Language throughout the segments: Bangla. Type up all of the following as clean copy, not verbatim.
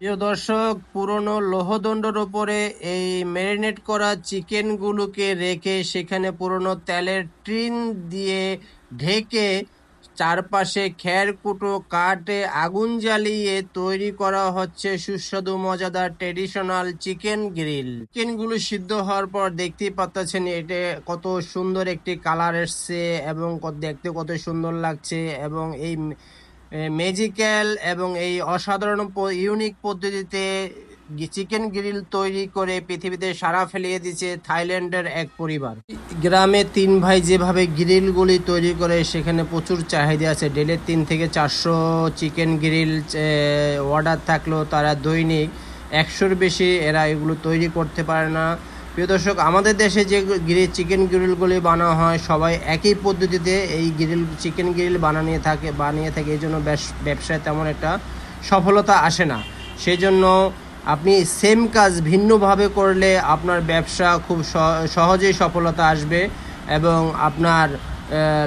প্রিয় দর্শক, পুরনো লোহদণ্ডের উপরে এই ম্যারিনেট করা চিকেনগুলোকে রেখে সেখানে পুরনো তেলের টিন দিয়ে ঢেকে চারপাশে খেরকুটো কাঠে আগুন জ্বালিয়ে তৈরি করা হচ্ছে সুস্বাদু মজাদার ট্রেডিশনাল চিকেন গ্রিল। চিকেনগুলো সিদ্ধ হওয়ার পর দেখতেই পাচ্ছেন এটা কত সুন্দর একটি কালার এসছে এবং দেখতে কত সুন্দর লাগছে। এবং এই ম্যাজিক্যাল এবং এই অসাধারণ ইউনিক পদ্ধতিতে চিকেন গ্রিল তৈরি করে পৃথিবীতে সাড়া ফেলিয়ে দিচ্ছে থাইল্যান্ডের এক পরিবার। গ্রামে তিন ভাই যেভাবে গ্রিলগুলি তৈরি করে সেখানে প্রচুর চাহিদা আছে। ডেলি 3 থেকে 400 চিকেন গ্রিল অর্ডার থাকলেও তারা দৈনিক 100-র বেশি এরা এগুলো তৈরি করতে পারে না। প্রিয় দর্শক, আমাদের দেশে যে চিকেন গ্রিলগুলি বানানো হয় সবাই একই পদ্ধতিতে এই চিকেন গ্রিল বানিয়ে থাকে। এই জন্য ব্যবসায় তেমন একটা সফলতা আসে না। সেই জন্য আপনি সেম কাজ ভিন্নভাবে করলে আপনার ব্যবসা খুব সহজেই সফলতা আসবে এবং আপনার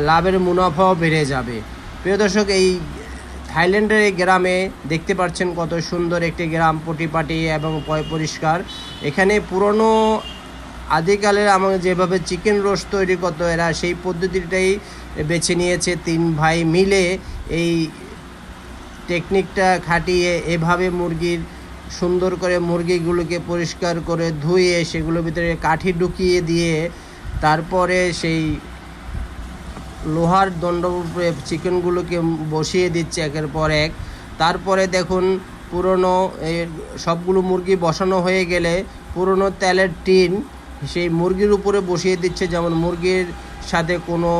লাভের মুনাফাও বেড়ে যাবে। প্রিয় দর্শক, এই থাইল্যান্ডের এই গ্রামে দেখতে পাচ্ছেন কত সুন্দর একটি গ্রাম, পরিপাটি এবং পরিষ্কার। এখানে পুরনো আদিকালের আমাদের যেভাবে চিকেন রোস্ট তৈরি করতো এরা সেই পদ্ধতিটাই বেছে নিয়েছে। 3 ভাই মিলে এই টেকনিকটা খাটিয়ে এভাবে সুন্দর করে মুরগিগুলোকে পরিষ্কার করে ধুয়ে সেগুলোর ভিতরে কাঠি ঢুকিয়ে দিয়ে তারপরে সেই লোহার দণ্ড উপরে চিকেনগুলোকে বসিয়ে দিচ্ছে একের পর এক। তারপরে দেখুন পুরনো সবগুলো মুরগি বসানো হয়ে গেলে পুরনো তেলের টিন সেই মুরগির উপরে বসিয়ে দিচ্ছে, যেমন মুরগির সাথে কোনো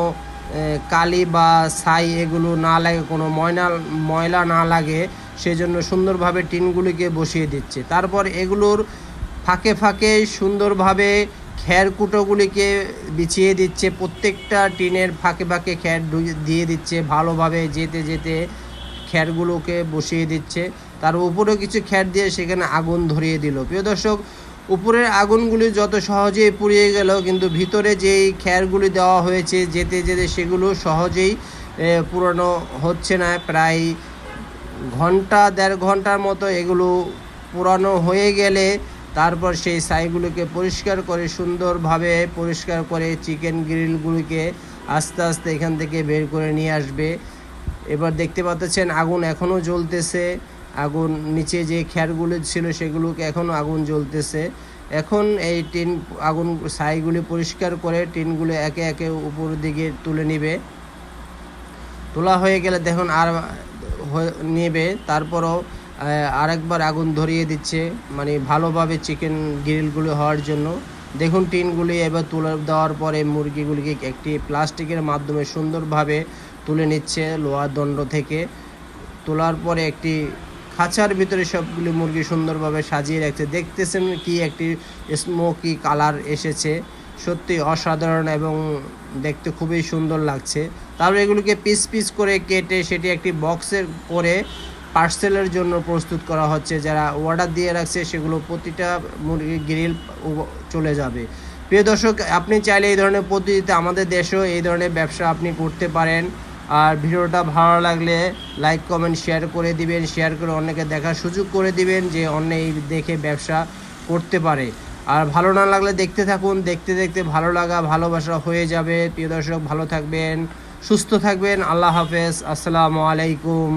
কালি বা ছাই এগুলো না লাগে, কোনো ময়লা না লাগে, সেজন্য সুন্দরভাবে টিনগুলিকে বসিয়ে দিচ্ছে। তারপর এগুলোর ফাঁকে ফাঁকে সুন্দরভাবে খেরকুটোগুলিকে বিছিয়ে দিচ্ছে। প্রত্যেকটা টিনের ফাঁকে ফাঁকে খের দিয়ে দিচ্ছে, ভালোভাবে যেতে যেতে খেরগুলোকে বসিয়ে দিচ্ছে। তার উপরেও কিছু খের দিয়ে সেখানে আগুন ধরিয়ে দিল। প্রিয় দর্শক, উপরের আগুনগুলি যত সহজেই পুড়িয়ে গেল, কিন্তু ভিতরে যেই খেরগুলি দেওয়া হয়েছে যেতে যেতে সেগুলো সহজেই পুরানো হচ্ছে না। প্রায় 1-1.5 ঘন্টার মতো এগুলো পুরানো হয়ে গেলে তারপর সেই ছাইগুলোকে পরিষ্কার করে সুন্দরভাবে পরিষ্কার করে চিকেন গ্রিলগুলিকে আস্তে আস্তে এখান থেকে বের করে নিয়ে আসবে। এবার দেখতে পাচ্ছেন আগুন এখনও জ্বলতেছে। আগুন নিচে যে খেরগুলো ছিল সেগুলোকে এখনও আগুন জ্বলতেছে। এখন এই আগুন ছাইগুলি পরিষ্কার করে টিনগুলো একে একে উপর দিকে তুলে নিবে। তোলা হয়ে গেলে দেখুন আর নেবে, তারপরও আরেকবার আগুন ধরিয়ে দিচ্ছে, মানে ভালোভাবে চিকেন গ্রিলগুলো হওয়ার জন্য। দেখুন টিনগুলি এবার তুলে দেওয়ার পরে মুরগিগুলিকে একটি প্লাস্টিকের মাধ্যমে সুন্দরভাবে তুলে নিচ্ছে লোহার দণ্ড থেকে। তোলার পরে একটি খাঁচার ভিতরে সবগুলি মুরগি সুন্দরভাবে সাজিয়ে রাখছে। দেখতেছেন কি একটি স্মোকি কালার এসেছে, সত্যি অসাধারণ এবং দেখতে খুবই সুন্দর লাগছে। তারপর এগুলোকে পিস পিস করে কেটে সেটি একটি বক্সের করে পার্সেলের জন্য প্রস্তুত করা হচ্ছে। যারা অর্ডার দিয়ে রাখছে সেগুলো প্রতিটা মুরগি গ্রিল চলে যাবে। প্রিয় দর্শক, আপনি চাইলে এই ধরনের পদ্ধতিতে আমাদের দেশেও এই ধরনের ব্যবসা আপনি করতে পারেন। আর ভিডিওটা ভালো লাগলে লাইক কমেন্ট শেয়ার করে দিবেন, শেয়ার করে অন্যকে দেখার সুযোগ করে দিবেন যে অন্য এই দেখে ব্যবসা করতে পারে। আর ভালো না লাগলে দেখতে থাকুন, দেখতে দেখতে ভালো লাগা ভালোবাসা হয়ে যাবে। প্রিয় দর্শক, ভালো থাকবেন, সুস্থ থাকবেন। আল্লাহ হাফেজ, আসসালামু আলাইকুম।